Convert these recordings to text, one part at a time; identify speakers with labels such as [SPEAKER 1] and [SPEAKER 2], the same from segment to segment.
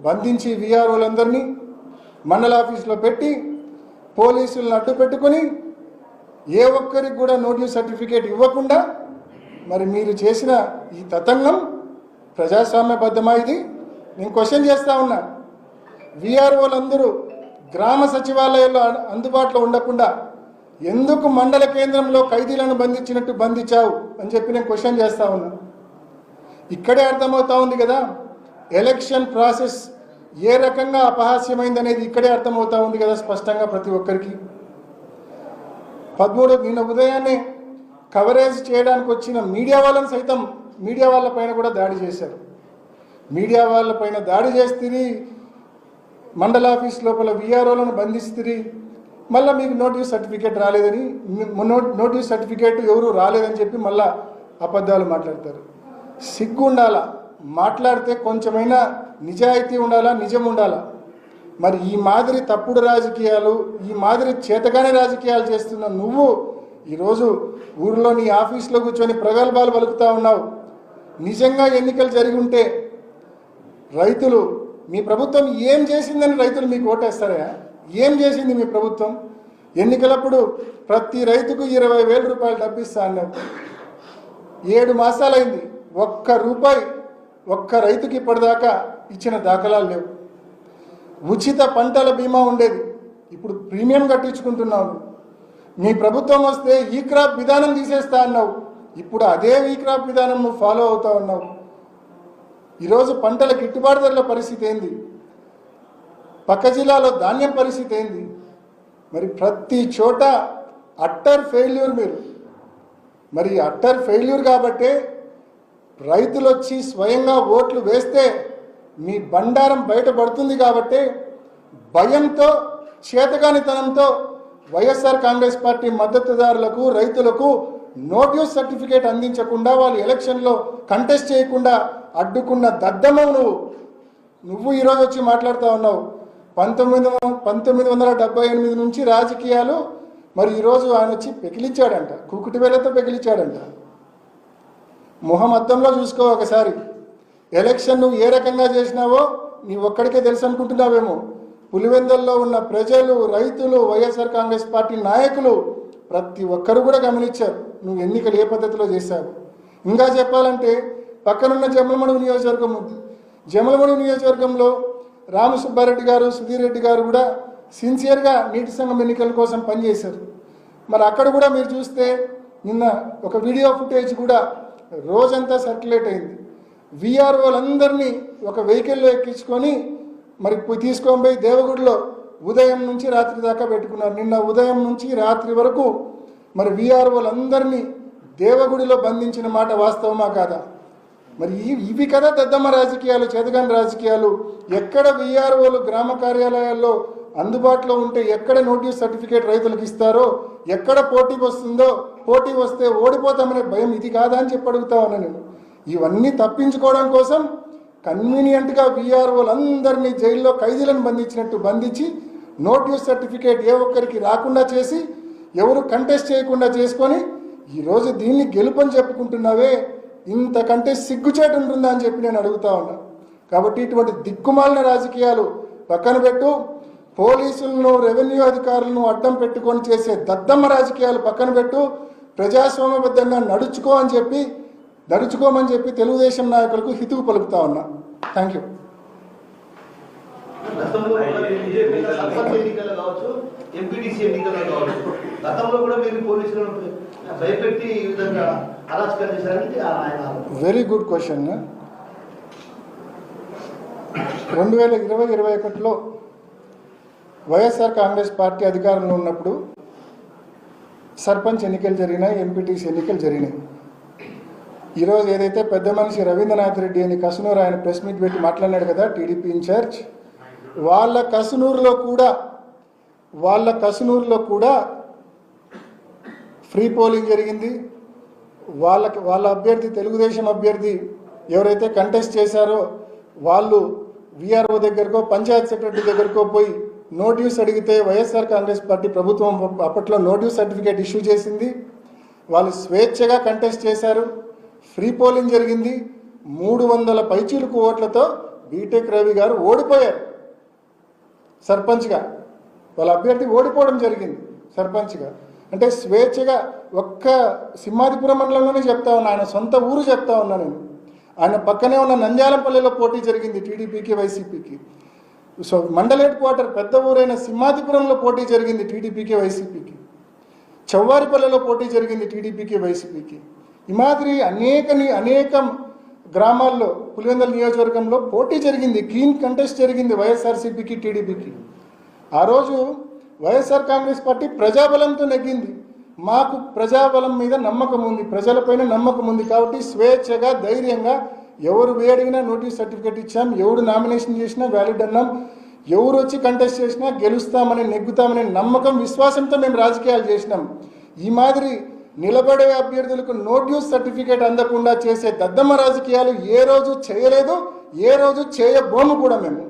[SPEAKER 1] బంధించి వీఆర్ఓలందరినీ మండల ఆఫీసులో పెట్టి పోలీసులను అడ్డు పెట్టుకొని ఏ ఒక్కరికి కూడా నోటీస్ సర్టిఫికేట్ ఇవ్వకుండా మరి మీరు చేసిన ఈ తతంగం ప్రజాస్వామ్యబద్ధమా? ఇది నేను క్వశ్చన్ చేస్తా ఉన్నా. వీఆర్ఓలందరూ గ్రామ సచివాలయాల్లో అందుబాటులో ఉండకుండా ఎందుకు మండల కేంద్రంలో ఖైదీలను బంధించినట్టు బంధించావు అని చెప్పి నేను క్వశ్చన్ చేస్తా ఉన్నా. ఇక్కడే అర్థమవుతా ఉంది కదా ఎలక్షన్ ప్రాసెస్ ఏ రకంగా అపహాస్యమైంది అనేది ఇక్కడే అర్థమవుతా ఉంది కదా స్పష్టంగా ప్రతి ఒక్కరికి. 13 నిన్న ఉదయాన్నే కవరేజ్ చేయడానికి వచ్చిన మీడియా వాళ్ళని సైతం మీడియా వాళ్ళపైన కూడా దాడి చేశారు. మీడియా వాళ్ళపైన దాడి చేస్తే మండల ఆఫీస్ లోపల వీఆర్ఓలను బంధిస్తే మళ్ళీ మీకు నోటీస్ సర్టిఫికేట్ రాలేదని నోటీస్ సర్టిఫికేట్ ఎవరు రాలేదని చెప్పి మళ్ళీ అబద్ధాలు మాట్లాడతారు. సిగ్గు ఉండాలా, మాట్లాడితే కొంచెమైనా నిజాయితీ ఉండాలా, నిజం ఉండాలా. మరి ఈ మాదిరి తప్పుడు రాజకీయాలు, ఈ మాదిరి చేతగానే రాజకీయాలు చేస్తున్న నువ్వు ఈరోజు ఊరిలో నీ ఆఫీస్లో కూర్చొని ప్రగల్భాలు పలుకుతూ ఉన్నావు. నిజంగా ఎన్నికలు జరిగి ఉంటే రైతులు మీ ప్రభుత్వం ఏం చేసిందని రైతులు మీకు ఓటేస్తారా? ఏం చేసింది మీ ప్రభుత్వం? ఎన్నికలప్పుడు ప్రతి రైతుకు 20,000 రూపాయలు డబ్బిస్తా అన్నావు. 7 మాసాలైంది, ఒక్క రూపాయి ఒక్క రైతుకి ఇప్పటిదాకా ఇచ్చిన దాఖలాలు లేవు. ఉచిత పంటల బీమా ఉండేది, ఇప్పుడు ప్రీమియం కట్టించుకుంటున్నావు. మీ ప్రభుత్వం వస్తే ఈ క్రాప్ విధానం తీసేస్తా అన్నావు, ఇప్పుడు అదే ఈ క్రాప్ విధానం నువ్వు ఫాలో అవుతా ఉన్నావు. ఈరోజు పంటల గిట్టుబాటు ధరల పరిస్థితి ఏంది? పక్క జిల్లాలో ధాన్యం పరిస్థితి ఏంది? మరి ప్రతి చోట అట్టర్ ఫెయిల్యూర్ మీరు. మరి అట్టర్ ఫెయిల్యూర్ కాబట్టే రైతులు వచ్చి స్వయంగా ఓట్లు వేస్తే మీ బండారం బయటపడుతుంది కాబట్టి భయంతో చేతగానితనంతో వైఎస్ఆర్ కాంగ్రెస్ పార్టీ మద్దతుదారులకు రైతులకు నోటీస్ సర్టిఫికేట్ అందించకుండా వాళ్ళు ఎలక్షన్లో కంటెస్ట్ చేయకుండా అడ్డుకున్న దద్దమవు నువ్వు ఈరోజు వచ్చి మాట్లాడుతూ ఉన్నావు. 1978 నుంచి రాజకీయాలు. మరి ఈరోజు ఆయన వచ్చి పెకిలిచ్చాడంట, కూకుటి వేలతో పెకిలిచ్చాడంట. మొహం అద్దంలో చూసుకో ఒకసారి. ఎలక్షన్ నువ్వు ఏ రకంగా చేసినావో నీ ఒక్కడికే తెలుసు అనుకుంటున్నావేమో. పులివెందుల్లో ఉన్న ప్రజలు, రైతులు, వైఎస్ఆర్ కాంగ్రెస్ పార్టీ నాయకులు ప్రతి ఒక్కరు కూడా గమనించారు నువ్వు ఎన్నికలు ఏ పద్ధతిలో చేశావు. ఇంకా చెప్పాలంటే పక్కనున్న జమలమడుగు నియోజకవర్గం ఉంది. జమలమడుగు నియోజకవర్గంలో రామసుబ్బారెడ్డి గారు, సుధీర్ రెడ్డి గారు కూడా సిన్సియర్గా నీటి సంఘం ఎన్నికల కోసం పనిచేశారు. మరి అక్కడ కూడా మీరు చూస్తే నిన్న ఒక వీడియో ఫుటేజ్ కూడా రోజంతా సర్క్యులేట్ అయింది. వీఆర్ఓలందరినీ ఒక వెహికల్లో ఎక్కించుకొని మరి తీసుకొని పోయి దేవగుడిలో ఉదయం నుంచి రాత్రి దాకా పెట్టుకున్నారు. నిన్న ఉదయం నుంచి రాత్రి వరకు మరి వీఆర్ఓలందరినీ దేవగుడిలో బంధించిన మాట వాస్తవమా కాదా? మరి ఇవి కదా దద్దమ్మ రాజకీయాలు, చేతగాని రాజకీయాలు. ఎక్కడ వీఆర్ఓలు గ్రామ కార్యాలయాల్లో అందుబాటులో ఉంటే ఎక్కడ నోటీస్ సర్టిఫికేట్ రైతులకు ఇస్తారో, ఎక్కడ పోటీ వస్తుందో, పోటీ వస్తే ఓడిపోతామనే భయం ఇది కాదా అని చెప్పి అడుగుతా ఉన్నా నేను. ఇవన్నీ తప్పించుకోవడం కోసం కన్వీనియంట్గా వీఆర్ఓలందరినీ జైల్లో ఖైదీలను బంధించినట్టు బంధించి నోటీస్ సర్టిఫికేట్ ఏ ఒక్కరికి రాకుండా చేసి ఎవరు కంటెస్ట్ చేయకుండా చేసుకొని ఈరోజు దీన్ని గెలుపని చెప్పుకుంటున్నావే, ఇంతకంటే సిగ్గుచేటు ఉంటుందా అని చెప్పి నేను అడుగుతా ఉన్నా. కాబట్టి ఇటువంటి దిక్కుమాలిన రాజకీయాలు పక్కన పెట్టు. పోలీసులను, రెవెన్యూ అధికారులను అడ్డం పెట్టుకొని చేసే దద్దమ్మ రాజకీయాలు పక్కన పెట్టు. ప్రజాస్వామ్యబద్ధంగా నడుచుకోమని చెప్పి తెలుగుదేశం నాయకులకు హితువు పలుకుతా ఉన్నా. Thank you. Very good question. 2020-21లో వైఎస్ఆర్ కాంగ్రెస్ పార్టీ అధికారంలో ఉన్నప్పుడు సర్పంచ్ ఎన్నికలు జరిగినాయి, ఎంపీటీసీ ఎన్నికలు జరిగినాయి. ఈరోజు ఏదైతే పెద్ద మనిషి రవీంద్రనాథ్ రెడ్డి అని కసునూరు ఆయన ప్రెస్ మీట్ పెట్టి మాట్లాడినాడు కదా, టీడీపీ ఇన్ఛార్జ్, వాళ్ళ కసునూరులో కూడా ఫ్రీ పోలింగ్ జరిగింది. వాళ్ళ అభ్యర్థి, తెలుగుదేశం అభ్యర్థి ఎవరైతే కంటెస్ట్ చేశారో వాళ్ళు వీఆర్ఓ దగ్గరకో పంచాయత్ సెక్రటరీ దగ్గరకో పోయి నోటీస్ అడిగితే వైఎస్ఆర్ కాంగ్రెస్ పార్టీ ప్రభుత్వం అప్పట్లో నోటీస్ సర్టిఫికేట్ ఇష్యూ చేసింది. వాళ్ళు స్వేచ్ఛగా కంటెస్ట్ చేశారు. ఫ్రీ పోలింగ్ జరిగింది. 300 పైచీలకు ఓట్లతో బీటెక్ రవి గారు ఓడిపోయారు సర్పంచ్గా. వాళ్ళ అభ్యర్థి ఓడిపోవడం జరిగింది సర్పంచ్గా. అంటే స్వేచ్ఛగా ఒక్క సింహాదిపురం మండలంలోనే చెప్తా ఉన్నా, ఆయన సొంత ఊరు చెప్తా ఉన్నా నేను. ఆయన పక్కనే ఉన్న నంద్యాలపల్లిలో పోటీ జరిగింది టీడీపీకి వైసీపీకి. సో మండల్ హెడ్ క్వార్టర్ పెద్ద ఊరైన సింహాదిపురంలో పోటీ జరిగింది టీడీపీకి వైసీపీకి. చౌవారిపల్లెలో పోటీ జరిగింది టీడీపీకి వైసీపీకి. ఈ మాదిరి అనేక గ్రామాల్లో పులివెందుల నియోజకవర్గంలో పోటీ జరిగింది, క్లీన్ కంటెస్ట్ జరిగింది వైఎస్ఆర్సీపీకి టీడీపీకి. ఆ రోజు వైఎస్ఆర్ కాంగ్రెస్ పార్టీ ప్రజాబలంతో నెగ్గింది. మాకు ప్రజాబలం మీద నమ్మకం ఉంది, ప్రజలపైన నమ్మకం ఉంది. కాబట్టి స్వేచ్ఛగా ధైర్యంగా ఎవరు వేడిగినా నోటీస్ సర్టిఫికేట్ ఇచ్చాం, ఎవడు నామినేషన్ చేసినా వ్యాలిడ్ అన్నాం, ఎవరు వచ్చి కంటెస్ట్ చేసినా గెలుస్తామని నెగ్గుతామనే నమ్మకం విశ్వాసంతో మేము రాజకీయాలు చేసినాం. ఈ మాదిరి నిలబడే అభ్యర్థులకు నోటీస్ సర్టిఫికేట్ అందకుండా చేసే దద్దమ్మ రాజకీయాలు ఏ రోజు చేయలేదు, ఏ రోజు చేయబోము కూడా మేము.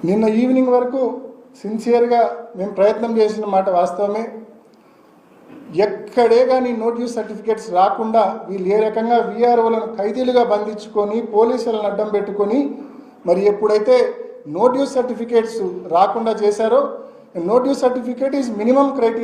[SPEAKER 1] నిన్న ఈవినింగ్ వరకు సిన్సియర్గా మేము ప్రయత్నం చేసిన మాట వాస్తవమే. ఎక్కడే కానీ నోటీస్ సర్టిఫికేట్స్ రాకుండా వీళ్ళు ఏ రకంగా వీఆర్ఓలను ఖైదీలుగా బంధించుకొని పోలీసులను అడ్డం పెట్టుకొని మరి ఎప్పుడైతే నోటీస్ సర్టిఫికేట్స్ రాకుండా చేశారో, notice certificate is minimum criteria.